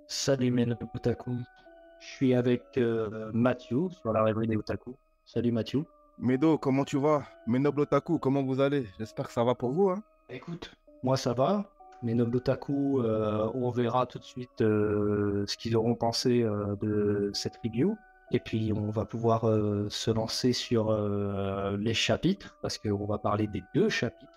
Salut mes otaku. Je suis avec Mathieu sur la rêverie des otaku. Salut Mathieu. Medo, comment tu vas? Mes nobles otaku, comment vous allez? J'espère que ça va pour vous, hein? Écoute, moi ça va. Mes nobles otaku, on verra tout de suite ce qu'ils auront pensé de cette review. Et puis on va pouvoir se lancer sur les chapitres, parce qu'on va parler des deux chapitres,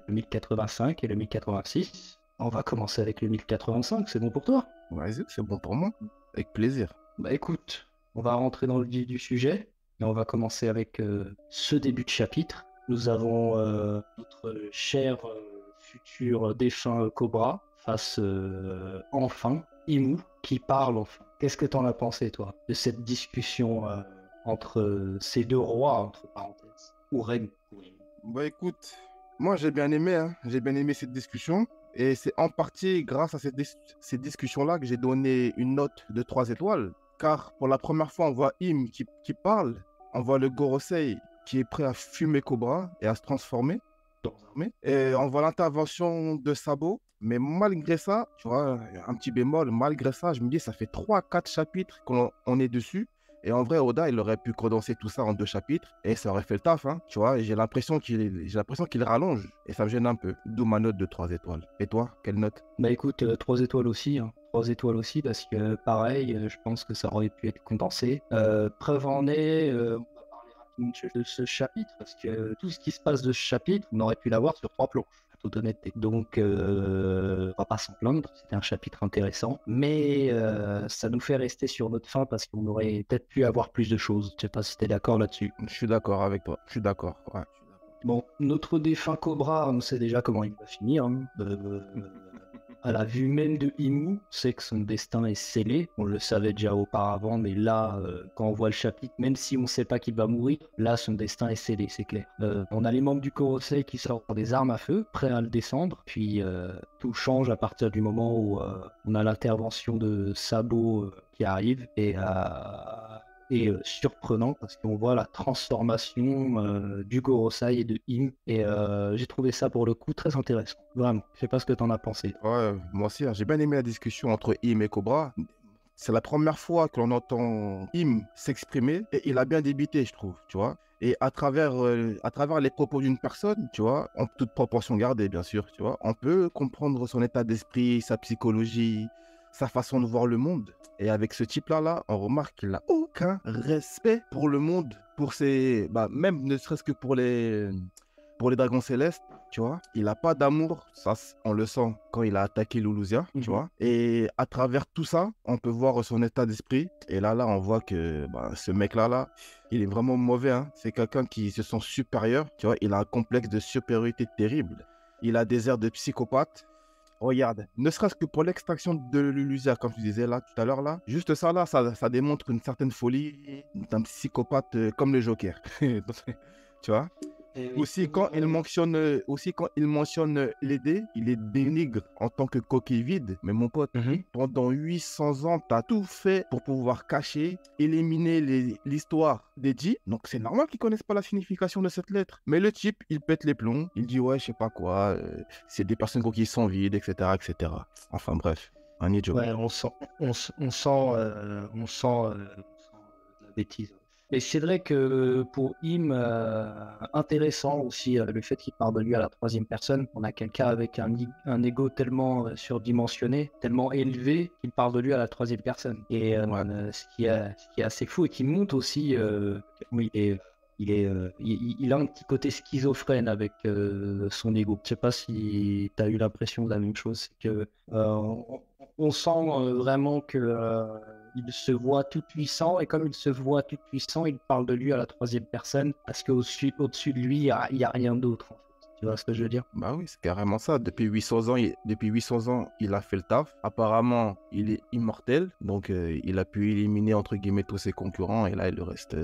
le 1085 et le 1086. On va commencer avec le 1085, c'est bon pour toi? Vas-y, c'est bon pour moi. Avec plaisir. Bah écoute, on va rentrer dans le vif du sujet et on va commencer avec ce début de chapitre. Nous avons notre cher futur défunt Cobra face enfin Imu qui parle enfin. Qu'est-ce que t'en as pensé toi de cette discussion entre ces deux rois entre parenthèses ou reines pour Imu? Bah écoute, moi j'ai bien aimé, hein? J'ai bien aimé cette discussion. Et c'est en partie grâce à cette discussion-là que j'ai donné une note de 3 étoiles. Car pour la première fois, on voit qui parle. On voit le Gorosei qui est prêt à fumer Cobra et à se transformer. Et on voit l'intervention de Sabo. Mais malgré ça, tu vois, un petit bémol, malgré ça, je me dis, ça fait 3, 4 chapitres qu'on est dessus. Et en vrai, Oda, il aurait pu condenser tout ça en 2 chapitres et ça aurait fait le taf, hein, tu vois. Et j'ai l'impression qu'il rallonge et ça me gêne un peu. D'où ma note de 3 étoiles. Et toi, quelle note? Bah écoute, 3 étoiles aussi, hein. 3 étoiles aussi parce que pareil, je pense que ça aurait pu être condensé. Preuve en est, on va parler rapidement de ce chapitre parce que tout ce qui se passe de ce chapitre, on aurait pu l'avoir sur 3 planches, en toute honnêteté. Donc, on va pas s'en plaindre, c'était un chapitre intéressant, mais ça nous fait rester sur notre fin parce qu'on aurait peut-être pu avoir plus de choses. Je sais pas si t'es d'accord là-dessus. Je suis d'accord avec toi. Je suis d'accord. Ouais. Bon, notre défunt Cobra, on sait déjà comment il va finir, hein. À la vue même de Imu, on sait que son destin est scellé. On le savait déjà auparavant, mais là, quand on voit le chapitre, même si on ne sait pas qu'il va mourir, là, son destin est scellé, c'est clair. On a les membres du Korosei qui sortent des armes à feu, prêts à le descendre. Puis tout change à partir du moment où on a l'intervention de Sabo qui arrive et surprenant parce qu'on voit la transformation du Gorosei et de Im. Et j'ai trouvé ça pour le coup très intéressant. Vraiment. Je sais pas ce que t'en as pensé. Ouais, moi aussi, hein, j'ai bien aimé la discussion entre Im et Cobra. C'est la première fois que l'on entend Im s'exprimer et il a bien débité, je trouve, tu vois. Et à travers les propos d'une personne, tu vois, en toute proportion gardée, bien sûr, tu vois, on peut comprendre son état d'esprit, sa psychologie, sa façon de voir le monde. Et avec ce type-là, on remarque qu'il n'a aucun respect pour le monde, même ne serait-ce que pour les dragons célestes, tu vois. Il n'a pas d'amour, ça, on le sent quand il a attaqué Luluzia, tu vois. Et à travers tout ça, on peut voir son état d'esprit. Et là, on voit que ce mec-là, il est vraiment mauvais, hein. C'est quelqu'un qui se sent supérieur, tu vois. Il a un complexe de supériorité terrible. Il a des airs de psychopathe. Regarde, ne serait-ce que pour l'extraction de Luluzia, comme tu disais là tout à l'heure, là, juste ça, là, ça démontre une certaine folie d'un psychopathe comme le Joker. Tu vois. Eh oui. Aussi quand il mentionne l'aider, il est dénigre en tant que coquille vide. Mais mon pote, pendant 800 ans, tu as tout fait pour pouvoir cacher, éliminer l'histoire d'Eddie. Donc c'est normal qu'ils connaissent pas la signification de cette lettre. Mais le type, il pète les plombs, il dit ouais, je sais pas quoi, c'est des personnes coquilles sont vides, etc., etc. Enfin bref, un idiot. Ouais, on sent de la bêtise. Et c'est vrai que pour Im, intéressant aussi le fait qu'il parle de lui à la troisième personne. On a quelqu'un avec un ego tellement surdimensionné, tellement élevé, qu'il parle de lui à la troisième personne. Et ce qui est assez fou et qui montre aussi comment il a un petit côté schizophrène avec son ego. Je sais pas si tu as eu l'impression de la même chose, c'est que on sent vraiment que il se voit tout puissant et comme il se voit tout puissant, il parle de lui à la troisième personne parce qu'au-dessus de lui, il y a rien d'autre en fait. Tu vois ce que je veux dire? Bah oui, c'est carrément ça. Depuis 800 ans, il a fait le taf. Apparemment, il est immortel. Donc, il a pu éliminer, entre guillemets, tous ses concurrents. Et là, il reste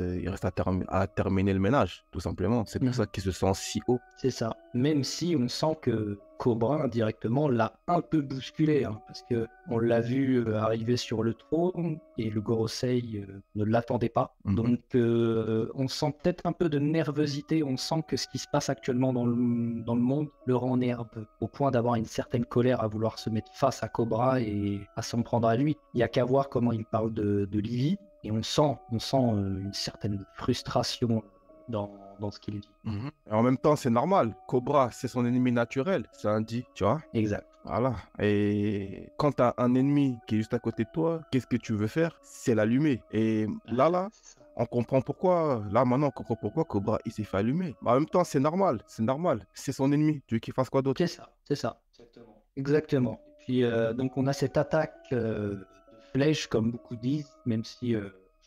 à terminer le ménage, tout simplement. C'est pour ça qu'il se sent si haut. C'est ça. Même si on sent que Cobra indirectement l'a un peu bousculé, hein, parce que on l'a vu arriver sur le trône et le Gorosei ne l'attendait pas. Donc on sent peut-être un peu de nervosité, on sent que ce qui se passe actuellement dans le monde le rend nerveux, au point d'avoir une certaine colère à vouloir se mettre face à Cobra et à s'en prendre à lui. Il n'y a qu'à voir comment il parle de Livy, et on sent une certaine frustration dans ce qu'il dit. Et en même temps, c'est normal. Cobra, c'est son ennemi naturel, c'est un dit, tu vois. Exact. Voilà. Et quand tu as un ennemi qui est juste à côté de toi, qu'est-ce que tu veux faire? C'est l'allumer. Et là, on comprend pourquoi. Là, maintenant, on comprend pourquoi Cobra, il s'est fait allumer. Mais en même temps, c'est normal. C'est normal. C'est son ennemi. Tu veux qu'il fasse quoi d'autre? C'est ça. Exactement. Et puis, donc, on a cette attaque de flèche, comme beaucoup disent, même si je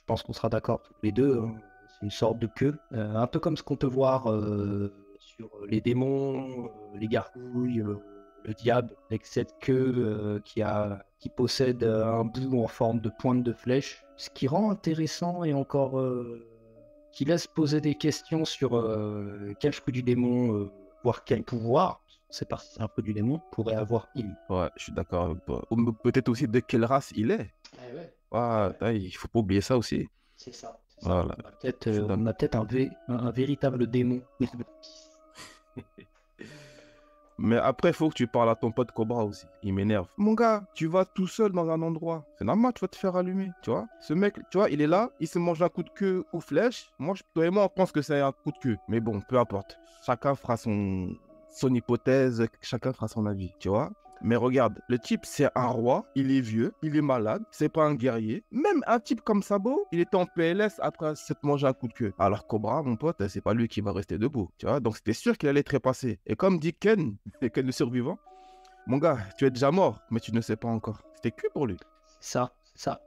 pense qu'on sera d'accord tous les deux, hein. C'est une sorte de queue, un peu comme ce qu'on peut voir sur les démons, les gargouilles, le diable, avec cette queue qui possède un bout en forme de pointe de flèche, ce qui rend intéressant et encore qui laisse poser des questions sur quel fruit du démon, voire quel pouvoir, c'est parti, c'est un fruit du démon, pourrait avoir il. Ouais, je suis d'accord avec toi. Ou peut-être aussi de quelle race il est. Il faut pas oublier ça aussi. C'est ça. Voilà. On a peut-être un véritable démon. Mais après, il faut que tu parles à ton pote Cobra aussi. Il m'énerve. Mon gars, tu vas tout seul dans un endroit. C'est normal, tu vas te faire allumer, tu vois. Ce mec, tu vois, il est là, il se mange un coup de queue ou flèche. Toi et moi, on pense que c'est un coup de queue. Mais bon, peu importe. Chacun fera son hypothèse, chacun fera son avis, tu vois. Mais regarde, le type, c'est un roi, il est vieux, il est malade, c'est pas un guerrier. Même un type comme Sabo, il était en PLS après s'être mangé un coup de queue. Alors Cobra, mon pote, c'est pas lui qui va rester debout, tu vois. Donc c'était sûr qu'il allait trépasser. Et comme dit Ken, Ken le survivant, mon gars, tu es déjà mort, mais tu ne sais pas encore. C'était cuit pour lui. Ça.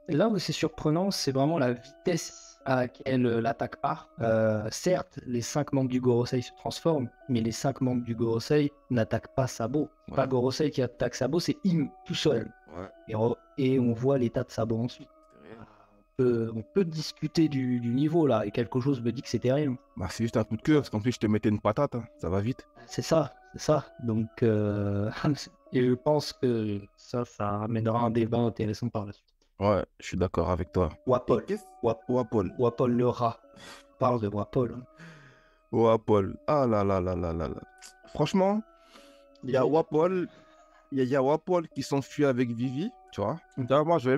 Et là où c'est surprenant, c'est vraiment la vitesse à laquelle l'attaque part. Certes, les 5 membres du Gorosei se transforment, mais les 5 membres du Gorosei n'attaquent pas Sabo. C'est pas Gorosei qui attaque Sabo, c'est Im tout seul. Et on voit l'état de Sabo ensuite. On peut discuter du niveau là, et quelque chose me dit que c'était rien. Bah, c'est juste un coup de queue, parce qu'en plus je te mettais une patate, hein. Ça va vite. C'est ça. Donc, et je pense que ça amènera un débat intéressant par la suite. Ouais, je suis d'accord avec toi. Wapol le rat. On parle de Wapol. Hein. Wapol. Ah là là là là là là. Franchement, il y a Wapol qui s'enfuit avec Vivi, tu vois. Moi, je vais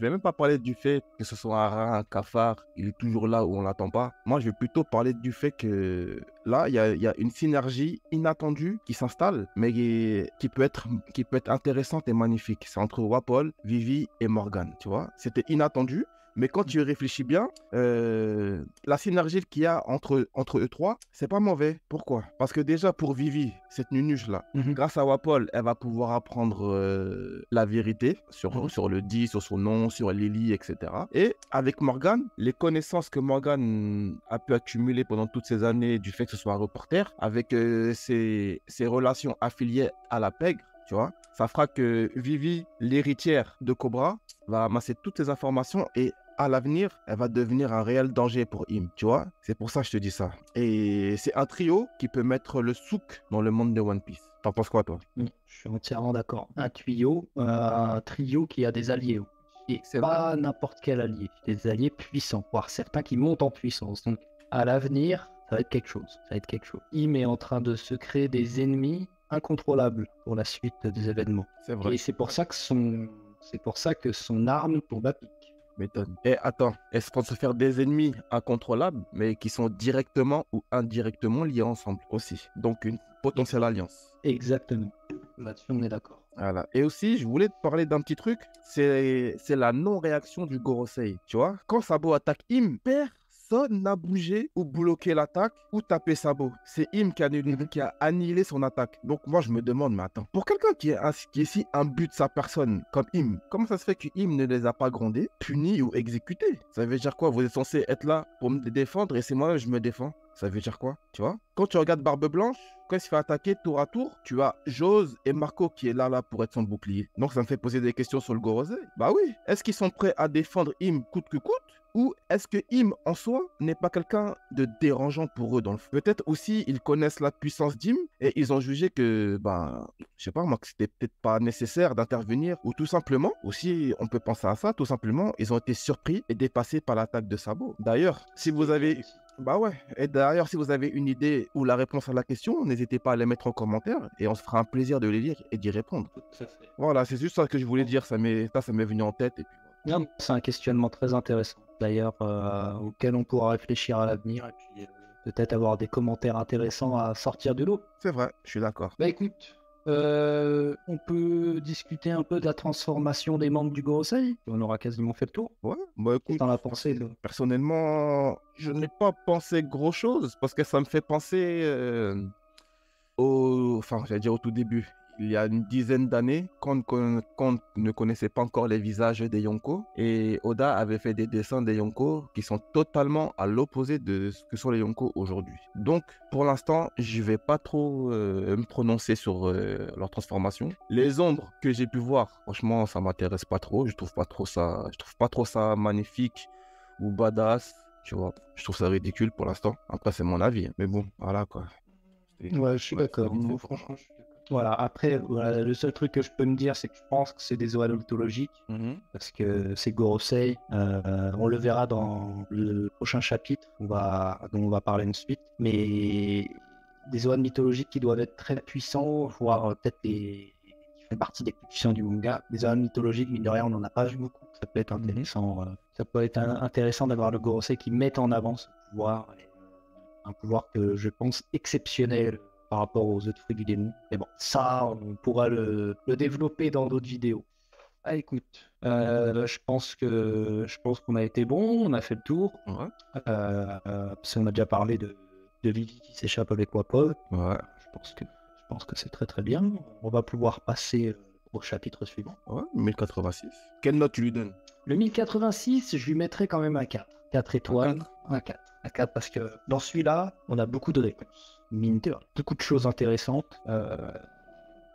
même pas parler du fait que ce soit un rat, un cafard, il est toujours là où on l'attend pas. Moi, je vais plutôt parler du fait que là, il y a une synergie inattendue qui s'installe, mais qui peut être intéressante et magnifique. C'est entre Wapol, Vivi et Morgane, tu vois. C'était inattendu. Mais quand tu y réfléchis bien, la synergie qu'il y a entre eux trois, c'est pas mauvais. Pourquoi? Parce que déjà, pour Vivi, cette nunuche-là, grâce à Wapol, elle va pouvoir apprendre la vérité sur le dit, sur son nom, sur Lily, etc. Et avec Morgane, les connaissances que Morgane a pu accumuler pendant toutes ces années du fait que ce soit un reporter, avec ses relations affiliées à la pègre, tu vois, ça fera que Vivi, l'héritière de Cobra, va amasser toutes ces informations et à l'avenir, elle va devenir un réel danger pour Im, tu vois. C'est pour ça que je te dis ça. Et c'est un trio qui peut mettre le souk dans le monde de One Piece. T'en penses quoi, toi? Je suis entièrement d'accord. Un trio qui a des alliés. Et c'est pas n'importe quel allié. Des alliés puissants, voire certains qui montent en puissance. Donc, à l'avenir, ça va être quelque chose. Im est en train de se créer des ennemis incontrôlables pour la suite des événements. C'est vrai. Et c'est pour ça que son arme tombe à pic. Méthode. Et attends, est-ce qu'on se faire des ennemis incontrôlables, mais qui sont directement ou indirectement liés ensemble aussi? Donc une potentielle alliance. Exactement. Là-dessus, on est d'accord. Voilà. Et aussi, je voulais te parler d'un petit truc, c'est la non-réaction du Gorosei. Tu vois, quand Sabo attaque Im, personne n'a bougé ou bloqué l'attaque ou tapé Sabo. C'est Im qui a annihilé son attaque. Donc moi je me demande, mais attends, pour quelqu'un qui est si imbu de sa personne comme Im, comment ça se fait que Im ne les a pas grondés, punis ou exécutés? Ça veut dire quoi? Vous êtes censé être là pour me défendre et c'est moi je me défends. Ça veut dire quoi? Tu vois? Quand tu regardes Barbe Blanche, quand il se fait attaquer tour à tour, tu as Jose et Marco qui est là pour être son bouclier. Donc ça me fait poser des questions sur le Gorosei. Bah oui, est-ce qu'ils sont prêts à défendre Im coûte que coûte? Ou est-ce que Im en soi n'est pas quelqu'un de dérangeant pour eux dans le fond? Peut-être aussi ils connaissent la puissance d'Im et ils ont jugé que, ben, je sais pas moi, que c'était peut-être pas nécessaire d'intervenir. Ou tout simplement, aussi on peut penser à ça, tout simplement, ils ont été surpris et dépassés par l'attaque de Sabo. D'ailleurs, si vous avez... Bah ouais, et d'ailleurs, si vous avez une idée ou la réponse à la question, n'hésitez pas à les mettre en commentaire et on se fera un plaisir de les lire et d'y répondre. Tout à fait. Voilà, c'est juste ça que je voulais dire, ça m'est venu en tête et puis voilà. Non, c'est un questionnement très intéressant, d'ailleurs, auquel on pourra réfléchir à l'avenir et puis peut-être avoir des commentaires intéressants à sortir du lot. C'est vrai, je suis d'accord. Bah écoute, on peut discuter un peu de la transformation des membres du Gorosei. On aura quasiment fait le tour. Ouais, Qu'est-ce bah que écoute, t'en as pensé, toi? personnellement, je n'ai pas pensé gros-chose parce que ça me fait penser enfin, j'allais dire au tout début, il y a une dizaine d'années, quand on ne connaissait pas encore les visages des Yonko, et Oda avait fait des dessins des Yonko qui sont totalement à l'opposé de ce que sont les Yonko aujourd'hui. Donc, pour l'instant, je vais pas trop me prononcer sur leur transformation. Les ombres que j'ai pu voir, franchement, ça m'intéresse pas trop. Je trouve pas trop ça magnifique ou badass. Tu vois, je trouve ça ridicule pour l'instant. Après, c'est mon avis, hein. Mais bon, voilà quoi. Ouais, je suis d'accord. vite fait Moi, pour moi. franchement, je suis d'accord. Voilà, après, voilà, le seul truc que je peux me dire, c'est que je pense que c'est des oiseaux mythologiques, parce que c'est Gorosei. On le verra dans le prochain chapitre dont on va parler ensuite. Mais des oiseaux mythologiques qui doivent être très puissants, voire peut-être qui font partie des plus puissants du manga. Des oiseaux mythologiques, mine de rien, on n'en a pas vu beaucoup. Ça peut être intéressant. Ça peut être intéressant d'avoir le Gorosei qui met en avant ce pouvoir. Un pouvoir que je pense exceptionnel par rapport aux autres fruits du démon. Mais bon, ça, on pourra le développer dans d'autres vidéos. Ah, écoute, je pense qu'on a été bon, on a fait le tour. Ouais, Parce qu'on a déjà parlé de Vivi qui s'échappe avec Wapol. ouais, Je pense que c'est très très bien. On va pouvoir passer au chapitre suivant. ouais, 1086. Quelle note tu lui donnes? Le 1086, je lui mettrais quand même un 4. 4 étoiles, un 4. Un 4 parce que dans celui-là, on a beaucoup de réponses. Mine de rien, beaucoup de choses intéressantes.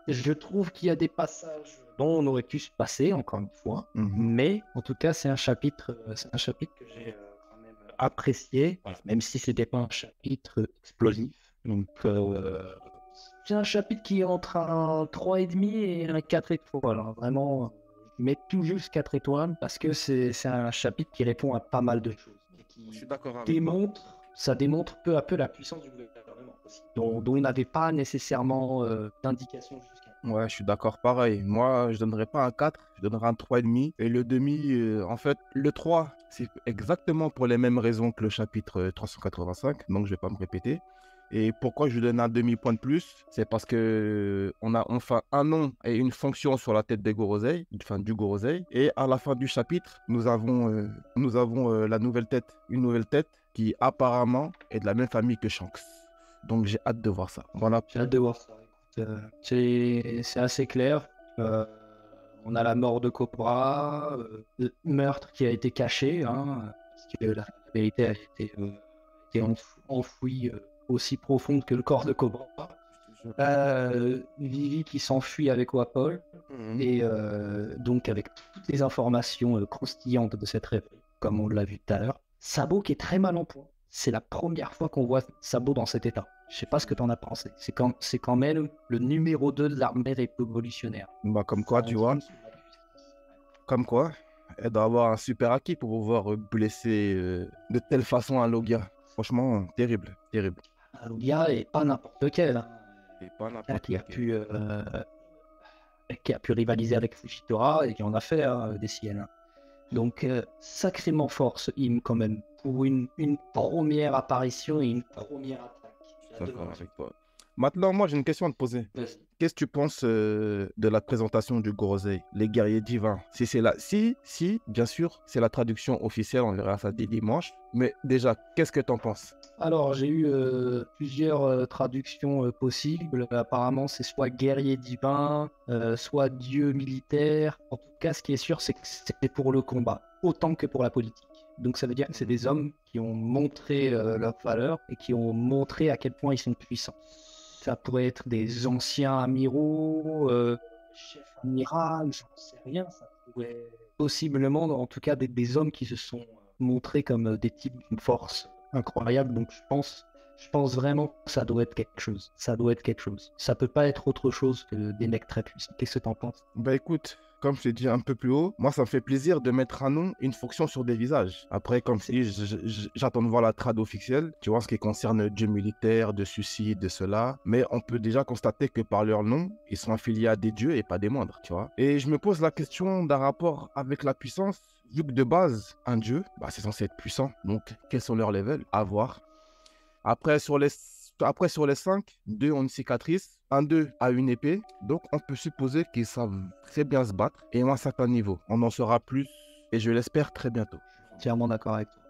Je trouve qu'il y a des passages dont on aurait pu se passer, encore une fois. Mais en tout cas, c'est un chapitre que j'ai quand même apprécié, même si c'était pas un chapitre explosif. Donc, c'est un chapitre qui est entre un 3,5 et un 4 étoiles. Hein. Vraiment, je mets tout juste 4 étoiles parce que c'est un chapitre qui répond à pas mal de choses. Et Je qui suis d'accord avec toi. ça démontre peu à peu la puissance du gouvernement aussi, dont il n'avait pas nécessairement d'indication jusqu'à. Ouais, je suis d'accord, pareil. Moi, je donnerais pas un 4, je donnerais un 3,5. Et le demi, en fait, le 3, c'est exactement pour les mêmes raisons que le chapitre 385, donc je vais pas me répéter. Et pourquoi je lui donne un demi-point de plus? C'est parce que on a enfin un nom et une fonction sur la tête des Gorosei, enfin du Gorosei. Et à la fin du chapitre, nous avons la nouvelle tête, une nouvelle tête qui apparemment est de la même famille que Shanks. Donc j'ai hâte de voir ça. Voilà. J'ai hâte de voir ça. Écoute, c'est assez clair. On a la mort de Cobra, le meurtre qui a été caché, hein, parce que la vérité a été enfouie aussi profonde que le corps de Cobra. Vivi qui s'enfuit avec Wapol, et donc avec toutes les informations croustillantes de cette rêverie, comme on l'a vu tout à l'heure. Sabo qui est très mal en point. C'est la première fois qu'on voit Sabo dans cet état. Je sais pas ce que t'en as pensé. C'est quand même le numéro 2 de l'armée révolutionnaire. Bah, comme quoi, tu vois, comme quoi, elle doit avoir un super acquis pour pouvoir blesser de telle façon un Logia. Franchement, terrible, terrible. Alulia est pas n'importe quel. Hein. Et pas n'importe Qui a lequel. qui a pu rivaliser avec Fujitora et qui en a fait des siennes. Donc, sacrément fort ce hymne quand même, pour une première apparition et une première attaque. D'accord avec toi. Maintenant, moi, j'ai une question à te poser. Vas-y. Qu'est-ce que tu penses de la présentation du Gorosei, les guerriers divins? Si, bien sûr, c'est la traduction officielle, on verra ça dès dimanche. Mais déjà, qu'est-ce que tu en penses? Alors, j'ai eu plusieurs traductions possibles. Apparemment, c'est soit guerrier divin, soit dieu militaire. En tout cas, ce qui est sûr, c'est que c'était pour le combat, autant que pour la politique. Donc, ça veut dire que c'est des hommes qui ont montré leur valeur et qui ont montré à quel point ils sont puissants. Ça pourrait être des anciens amiraux, chefs amiral, j'en sais rien. Ça pourrait possiblement, en tout cas, des hommes qui se sont montrés comme des types d'une force incroyable. Donc je pense vraiment que ça doit être quelque chose. Ça doit être quelque chose. Ça peut pas être autre chose que des mecs très puissants. Qu'est-ce que t'en penses? Bah écoute, comme je t'ai dit un peu plus haut, moi ça me fait plaisir de mettre un nom et une fonction sur des visages. Après, comme je dis, j'attends de voir la trad officielle, tu vois, en ce qui concerne Dieu militaire, de suicide, de cela. Mais on peut déjà constater que par leur nom, ils sont affiliés à des dieux et pas des moindres, tu vois. Et je me pose la question d'un rapport avec la puissance. Vu que de base, un dieu, bah, c'est censé être puissant. Donc, quels sont leurs levels? À voir. Après, sur les 5, 2 ont une cicatrice, un d'eux a une épée. Donc, on peut supposer qu'ils savent très bien se battre et ont un certain niveau. On en saura plus et je l'espère très bientôt. Entièrement d'accord avec toi.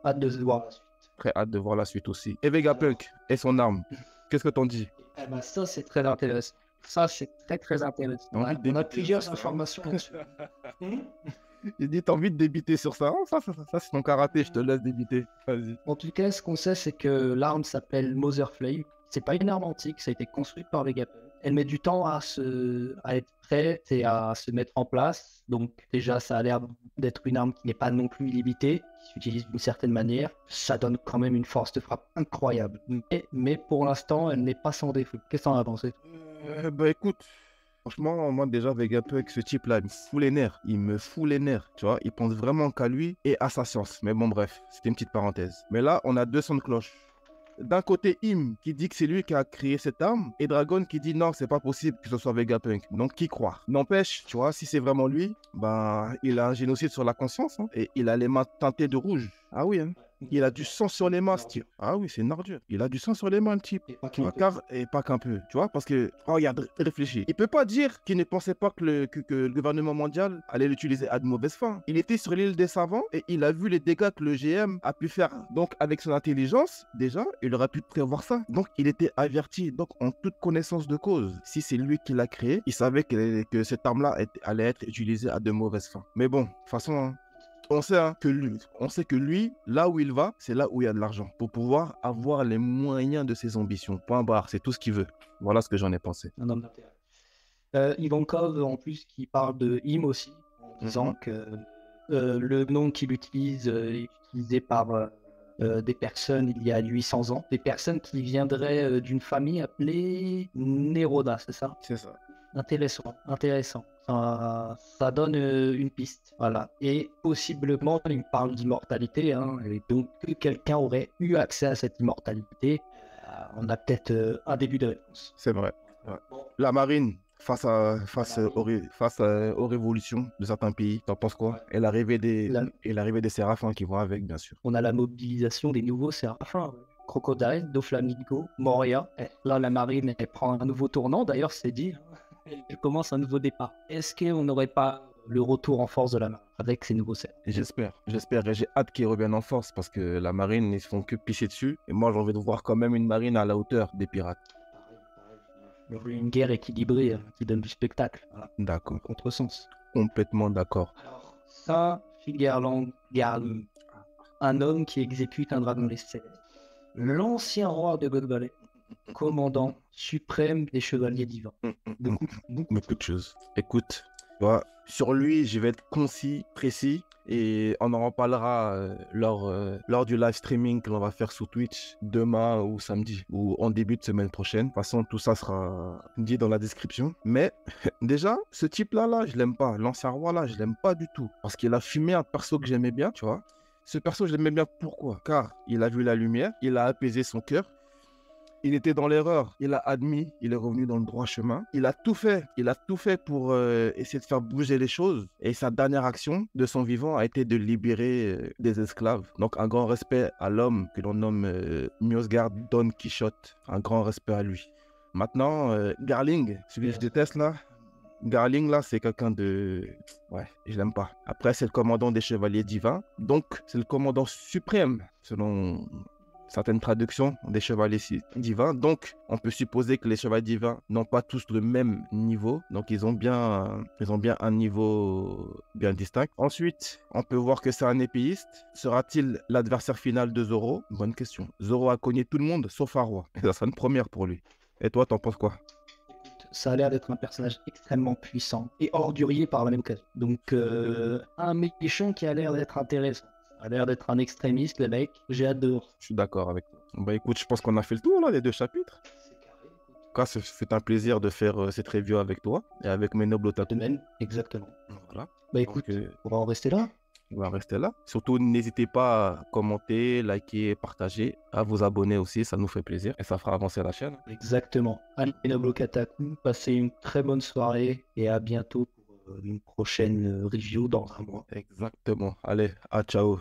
Hâte de voir la suite. Très hâte de voir la suite aussi. Et Vegapunk et son arme, qu'est-ce que t'en dis? Eh ben, ça, c'est très intéressant. Ça, c'est très, très intéressant. T'as envie de On a débiter plusieurs sur ça, hein? informations là-dessus. J'ai dit, t'as envie de débiter sur ça? Oh, ça c'est ton karaté, je te laisse débiter. Vas-y. En tout cas, ce qu'on sait, c'est que l'arme s'appelle Mother Flame. C'est pas une arme antique, ça a été construit par Vegapunk. Elle met du temps à être prête et à se mettre en place. Donc déjà, ça a l'air d'être une arme qui n'est pas non plus illimitée, qui s'utilise d'une certaine manière. Ça donne quand même une force de frappe incroyable. Mais pour l'instant, elle n'est pas sans défaut. Qu'est-ce que t'en as pensé? Bah écoute, franchement, moi déjà Vegapunk, ce type-là, il me fout les nerfs. Il me fout les nerfs, tu vois. Il pense vraiment qu'à lui et à sa science. Mais bon, bref, c'était une petite parenthèse. Mais là, on a deux sons de cloche. D'un côté, Im qui dit que c'est lui qui a créé cette arme, et Dragon qui dit non, c'est pas possible que ce soit Vegapunk. Donc qui croire? N'empêche, tu vois, si c'est vraiment lui, ben il a un génocide sur la conscience, hein, et il a les mains teintées de rouge. Ah oui, hein. Il a du sang sur les mains, ce type. Ah oui, c'est une ordure. Il a du sang sur les mains, le type. Tu vois, et pas qu'un peu. Tu vois, parce que, oh, regarde, réfléchis. Il peut pas dire qu'il ne pensait pas que le gouvernement mondial allait l'utiliser à de mauvaises fins. Il était sur l'île des savants et il a vu les dégâts que le GM a pu faire. Donc, avec son intelligence, déjà, il aurait pu prévoir ça. Donc, il était averti. Donc, en toute connaissance de cause, si c'est lui qui l'a créé, il savait que cette arme-là allait être utilisée à de mauvaises fins. Mais bon, de toute façon, hein, on sait que lui, là où il va, c'est là où il y a de l'argent pour pouvoir avoir les moyens de ses ambitions. Point barre, c'est tout ce qu'il veut. Voilà ce que j'en ai pensé. Un homme d'intérêt. Ivankov, en plus, qui parle de Im aussi, en disant que le nom qu'il utilise est utilisé par des personnes il y a 800 ans, des personnes qui viendraient d'une famille appelée Neroda, c'est ça? C'est ça. Intéressant, intéressant. Ça donne une piste, voilà. Et possiblement, il parle d'immortalité, hein, et donc que quelqu'un aurait eu accès à cette immortalité. On a peut-être un début de réponse. C'est vrai. Ouais. La marine, face aux révolutions de certains pays, t'en penses quoi? Et l'arrivée des séraphins qui vont avec, bien sûr. On a la mobilisation des nouveaux séraphins. Crocodile, Doflamingo, Moria. Là, la marine, elle prend un nouveau tournant, d'ailleurs, c'est dit. Elle commence un nouveau départ. Est-ce qu'on n'aurait pas le retour en force de la marine avec ces nouveaux cerfs? J'espère, et j'ai hâte qu'ils reviennent en force parce que la marine, ils se font que pisser dessus. Et moi, j'ai envie de voir quand même une marine à la hauteur des pirates. Une guerre équilibrée qui donne du spectacle. Voilà. D'accord. Contresens. Complètement d'accord. Alors, ça, Figarland garde un homme qui exécute un dragon céleste. L'ancien roi de Godvalley, commandant suprême des chevaliers divins. Beaucoup de choses. Écoute, tu vois, sur lui, je vais être concis, précis, et on en reparlera lors du live streaming que l'on va faire sur Twitch demain ou samedi, ou en début de semaine prochaine. De toute façon, tout ça sera dit dans la description. Mais déjà, ce type-là, je l'aime pas. L'ancien roi, là, je l'aime pas du tout. Parce qu'il a fumé un perso que j'aimais bien, tu vois. Ce perso, je l'aimais bien. Pourquoi? Car il a vu la lumière, il a apaisé son cœur. Il était dans l'erreur, il a admis, il est revenu dans le droit chemin. Il a tout fait pour essayer de faire bouger les choses. Et sa dernière action de son vivant a été de libérer des esclaves. Donc un grand respect à l'homme que l'on nomme Mjosgard Don Quichotte. Un grand respect à lui. Maintenant, Garling, celui que je déteste là, Garling là, c'est quelqu'un de... Ouais, je l'aime pas. Après, c'est le commandant des chevaliers divins. Donc, c'est le commandant suprême, selon certaines traductions, des chevaliers divins. Donc, on peut supposer que les chevaliers divins n'ont pas tous le même niveau. Donc, ils ont bien un niveau bien distinct. Ensuite, on peut voir que c'est un épéiste. Sera-t-il l'adversaire final de Zoro? Bonne question. Zoro a cogné tout le monde, sauf un roi. Et ça sera une première pour lui. Et toi, t'en penses quoi? Ça a l'air d'être un personnage extrêmement puissant et ordurier par la même occasion. Donc, un méchant qui a l'air d'être intéressant. a l'air d'être un extrémiste, le mec. J'ai hâte de voir. Je suis d'accord avec toi. Bah écoute, je pense qu'on a fait le tour là des 2 chapitres. C'est carré, écoute. En tout cas, ce fut un plaisir de faire cette review avec toi et avec mes nobles De otaku. même, exactement. Voilà. Bah écoute, Donc, on va en rester là. on va rester là. Surtout, n'hésitez pas à commenter, liker, partager, à vous abonner aussi, ça nous fait plaisir et ça fera avancer la chaîne. Exactement. Allez, Noble Kataku, passez une très bonne soirée et à bientôt pour une prochaine review dans un mois. Exactement. Allez, à ciao.